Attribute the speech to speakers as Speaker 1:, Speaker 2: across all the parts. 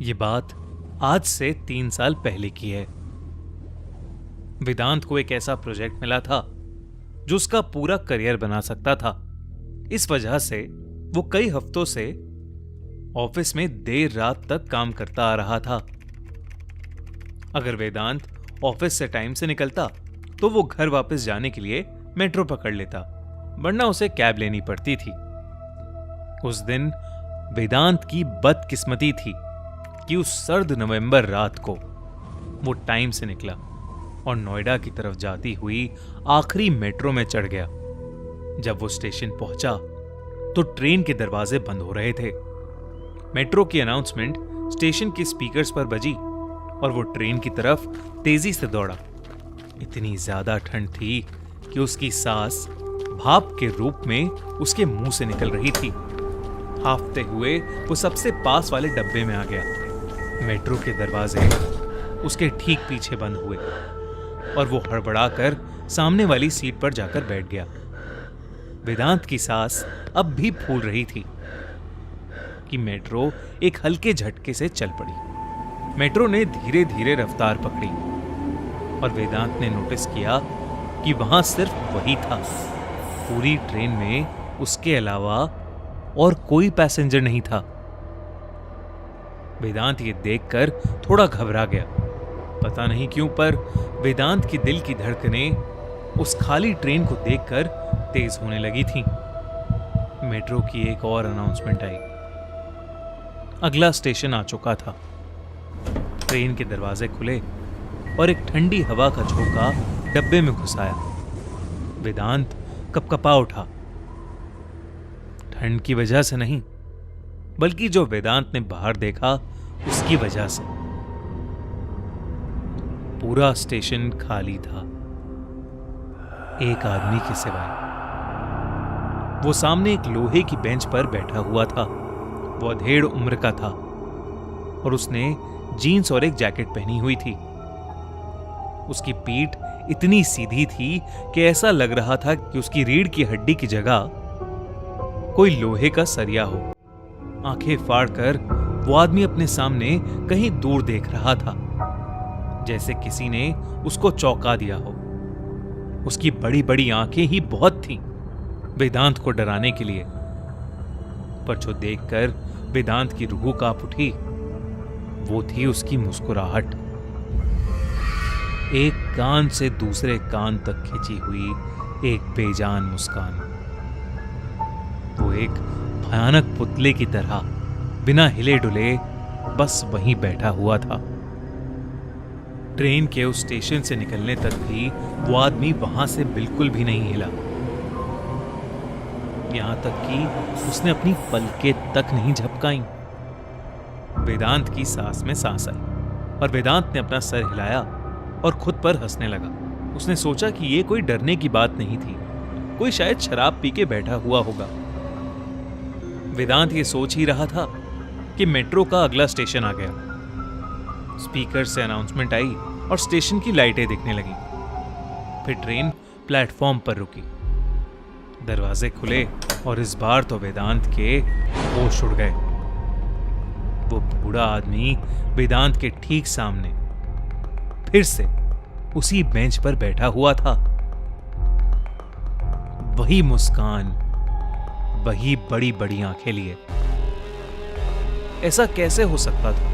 Speaker 1: ये बात आज से 3 साल पहले की है। वेदांत को एक ऐसा प्रोजेक्ट मिला था जो उसका पूरा करियर बना सकता था। इस वजह से वो कई हफ्तों से ऑफिस में देर रात तक काम करता आ रहा था। अगर वेदांत ऑफिस से टाइम से निकलता तो वो घर वापस जाने के लिए मेट्रो पकड़ लेता, वरना उसे कैब लेनी पड़ती थी। उस दिन वेदांत की बदकिस्मती थी कि उस सर्द नवंबर रात को वो टाइम से निकला और नोएडा की तरफ जाती हुई आखिरी मेट्रो में चढ़ गया। जब वो स्टेशन पहुंचा तो ट्रेन के दरवाजे बंद हो रहे थे। मेट्रो की अनाउंसमेंट स्टेशन के स्पीकर्स पर बजी और वो ट्रेन की तरफ तेजी से दौड़ा। इतनी ज्यादा ठंड थी कि उसकी सांस भाप के रूप में उसके मुंह से निकल रही थी। हांफते हुए वो सबसे पास वाले डब्बे में आ गया। मेट्रो के दरवाजे उसके ठीक पीछे बंद हुए और वो हड़बड़ाकर सामने वाली सीट पर जाकर बैठ गया। वेदांत की सांस अब भी फूल रही थी कि मेट्रो एक हल्के झटके से चल पड़ी। मेट्रो ने धीरे धीरे रफ्तार पकड़ी और वेदांत ने नोटिस किया कि वहां सिर्फ वही था। पूरी ट्रेन में उसके अलावा और कोई पैसेंजर नहीं था। वेदांत ये देखकर थोड़ा घबरा गया। पता नहीं क्यों, पर वेदांत की दिल की धड़कनें उस खाली ट्रेन को देखकर तेज होने लगी थीं। मेट्रो की एक और अनाउंसमेंट आई। अगला स्टेशन आ चुका था। ट्रेन के दरवाजे खुले और एक ठंडी हवा का झोंका डब्बे में घुस आया। वेदांत कपकपा उठा। ठंड की वजह से नहीं, बल्कि जो वेदांत ने बाहर देखा उसकी वजह से। पूरा स्टेशन खाली था, एक आदमी के सिवाय। वो सामने एक लोहे की बेंच पर बैठा हुआ था। वो अधेड़ उम्र का था और उसने जीन्स और एक जैकेट पहनी हुई थी। उसकी पीठ इतनी सीधी थी कि ऐसा लग रहा था कि उसकी रीढ़ की हड्डी की जगह कोई लोहे का सरिया हो। आंखें फाड़कर वो आदमी अपने सामने कहीं दूर देख रहा था, जैसे किसी ने उसको चौंका दिया हो। उसकी बड़ी बड़ी आंखें ही बहुत थीं वेदांत को डराने के लिए, पर जो देखकर वेदांत की रूह कांप उठी वो थी उसकी मुस्कुराहट। एक कान से दूसरे कान तक खिंची हुई एक बेजान मुस्कान। वो एक भयानक पुतले की तरह बिना हिले डुले बस वहीं बैठा हुआ था। ट्रेन के उस स्टेशन से निकलने तक भी वो आदमी वहां से बिल्कुल भी नहीं हिला। यहां तक कि उसने अपनी पलकें तक नहीं झपकाई। वेदांत की सांस में सांस आई और वेदांत ने अपना सर हिलाया और खुद पर हंसने लगा। उसने सोचा कि यह कोई डरने की बात नहीं थी, कोई शायद शराब पी के बैठा हुआ होगा। वेदांत ये सोच ही रहा था कि मेट्रो का अगला स्टेशन आ गया। स्पीकर से अनाउंसमेंट आई और स्टेशन की लाइटें दिखने लगी। फिर ट्रेन प्लेटफॉर्म पर रुकी। दरवाजे खुले और इस बार तो वेदांत के होश उड़ गए। वो बूढ़ा आदमी वेदांत के ठीक सामने फिर से उसी बेंच पर बैठा हुआ था। वही मुस्कान, वही बड़ी बड़ी आंखें लिए। ऐसा कैसे हो सकता था?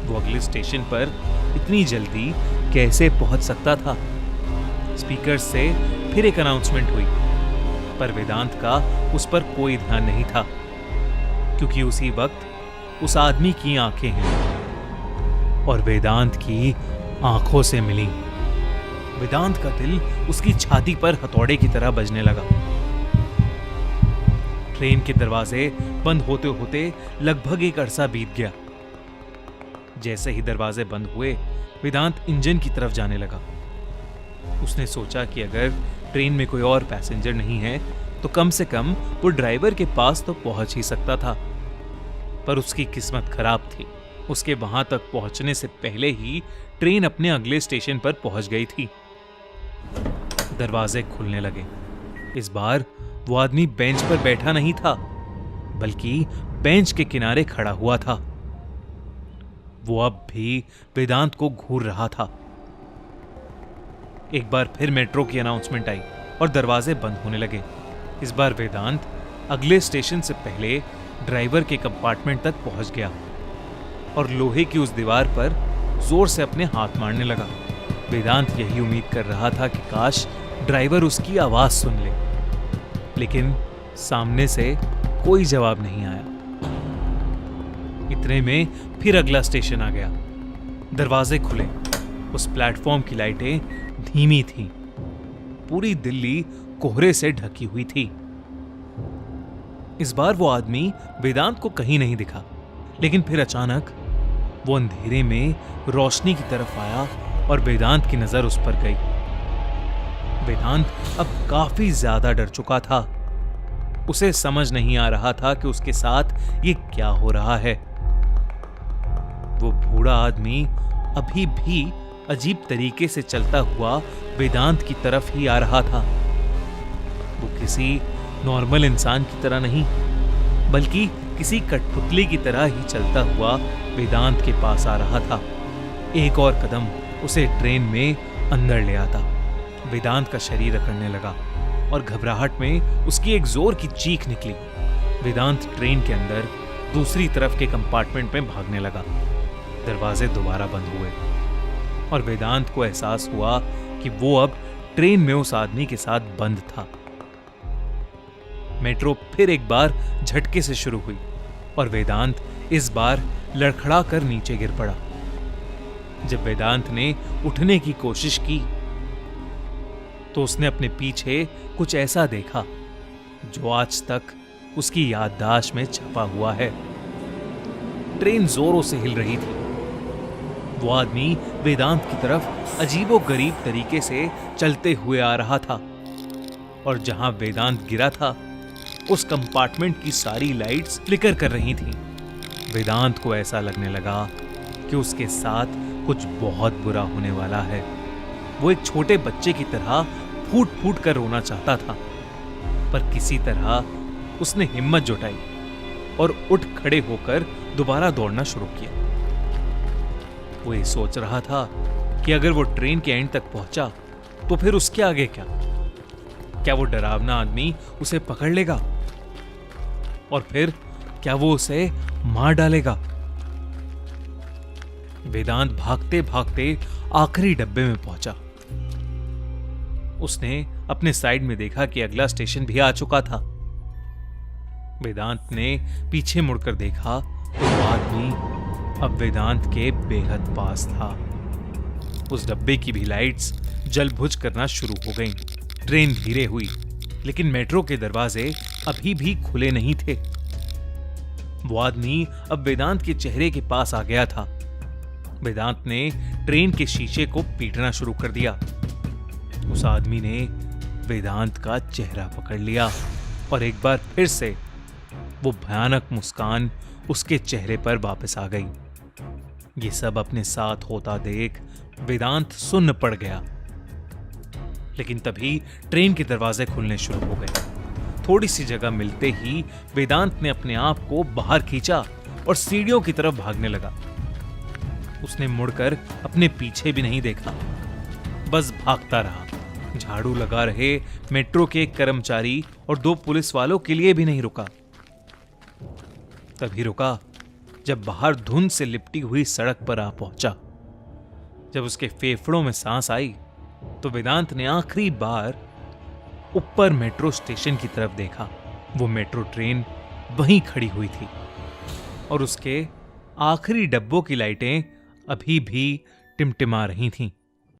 Speaker 1: वो अगले स्टेशन पर इतनी जल्दी कैसे पहुंच सकता था? स्पीकर से फिर एक अनाउंसमेंट हुई, पर वेदांत का उस पर कोई ध्यान नहीं था, क्योंकि उसी वक्त उस आदमी की आंखें हैं और वेदांत की आंखों से मिली। वेदांत का दिल उसकी छाती पर हथौड़े की तरह बजने लगा। ट्रेन के दरवाजे बंद होते होते लगभग एक अरसा बीत गया। जैसे ही दरवाजे बंद हुए, वेदांत इंजन की तरफ जाने लगा। उसने सोचा कि अगर ट्रेन में कोई और पैसेंजर नहीं है तो कम से कम वो ड्राइवर के पास तो पहुंच ही सकता था। पर उसकी किस्मत खराब थी। उसके वहां तक पहुंचने से पहले ही ट्रेन अपने अगले स्टेशन पर पहुंच गई थी। दरवाजे खुलने लगे। इस बार वो आदमी बेंच पर बैठा नहीं था, बल्कि बेंच के किनारे खड़ा हुआ था। वो अब भी वेदांत को घूर रहा था। एक बार फिर मेट्रो की अनाउंसमेंट आई और दरवाजे बंद होने लगे। इस बार वेदांत अगले स्टेशन से पहले ड्राइवर के कंपार्टमेंट तक पहुंच गया और लोहे की उस दीवार पर जोर से अपने हाथ मारने लगा। वेदांत यही उम्मीद कर रहा था कि काश ड्राइवर उसकी आवाज सुन ले, लेकिन सामने से कोई जवाब नहीं आया। इतने में फिर अगला स्टेशन आ गया। दरवाजे खुले। उस प्लेटफॉर्म की लाइटें धीमी थीं। पूरी दिल्ली कोहरे से ढकी हुई थी। इस बार वो आदमी वेदांत को कहीं नहीं दिखा, लेकिन फिर अचानक वो अंधेरे में रोशनी की तरफ आया और वेदांत की नजर उस पर गई। वेदांत अब काफी ज्यादा डर चुका था। उसे समझ नहीं आ रहा था कि उसके साथ ये क्या हो रहा है। वो बूढ़ा आदमी अभी भी अजीब तरीके से चलता हुआ वेदांत की तरफ ही आ रहा था। वो किसी नॉर्मल इंसान की तरह नहीं, बल्कि किसी कठपुतली की तरह ही चलता हुआ वेदांत के पास आ रहा था। एक और कदम उसे ट्रेन में अंदर ले आता। वेदांत का शरीर अकड़ने लगा और घबराहट में उसकी एक जोर की चीख निकली। वेदांत ट्रेन के अंदर दूसरी तरफ के कंपार्टमेंट में भागने लगा। दरवाजे दोबारा बंद हुए और वेदांत को एहसास हुआ कि वो अब ट्रेन में उस आदमी के साथ बंद था। मेट्रो फिर एक बार झटके से शुरू हुई और वेदांत इस बार लड़खड़ा कर नीचे गिर पड़ा। जब वेदांत ने उठने की कोशिश की तो उसने अपने पीछे कुछ ऐसा देखा जो आज तक उसकी याददाश्त में छपा हुआ है। ट्रेन जोरों से हिल रही थी। वो आदमी वेदांत की तरफ अजीबोगरीब तरीके से चलते हुए आ रहा था और जहां वेदांत गिरा था उस कंपार्टमेंट की सारी लाइट्स फ्लिकर कर रही थीं। वेदांत को ऐसा लगने लगा कि उसके साथ कुछ बहुत बुरा होने वाला है। वो एक छोटे बच्चे की तरह फूट फूट कर रोना चाहता था, पर किसी तरह उसने हिम्मत जुटाई और उठ खड़े होकर दोबारा दौड़ना शुरू किया। वो ये सोच रहा था कि अगर वो ट्रेन के एंड तक पहुंचा तो फिर उसके आगे क्या? क्या वो डरावना आदमी उसे पकड़ लेगा और फिर क्या वो उसे मार डालेगा? वेदांत भागते भागते आखिरी डब्बे में पहुंचा। उसने अपने साइड में देखा कि अगला स्टेशन भी आ चुका था। वेदांत ने पीछे मुड़कर देखा तो वो आदमी अब वेदांत के बेहद पास था। उस डब्बे की भी लाइट्स जल बुझ करना शुरू हो गईं। ट्रेन धीरे हुई, लेकिन मेट्रो के दरवाजे अभी भी खुले नहीं थे। वो आदमी अब वेदांत के चेहरे के पास आ गया था। वेदांत ने ट्रेन के शीशे को पीटना शुरू कर दिया। उस आदमी ने वेदांत का चेहरा पकड़ लिया और एक बार फिर से वो भयानक मुस्कान उसके चेहरे पर वापस आ गई। ये सब अपने साथ होता देख वेदांत सुन्न पड़ गया। लेकिन तभी ट्रेन के दरवाजे खुलने शुरू हो गए। थोड़ी सी जगह मिलते ही वेदांत ने अपने आप को बाहर खींचा और सीढ़ियों की तरफ भागने लगा। उसने मुड़कर अपने पीछे भी नहीं देखा, बस भागता रहा। झाड़ू लगा रहे मेट्रो के एक कर्मचारी और 2 पुलिस वालों के लिए भी नहीं रुका। तभी रुका जब बाहर धुंध से लिपटी हुई सड़क पर आ पहुंचा। जब उसके फेफड़ों में सांस आई तो वेदांत ने आखिरी बार ऊपर मेट्रो स्टेशन की तरफ देखा। वो मेट्रो ट्रेन वहीं खड़ी हुई थी और उसके आखिरी डब्बों की लाइटें अभी भी टिमटिमा रही थीं।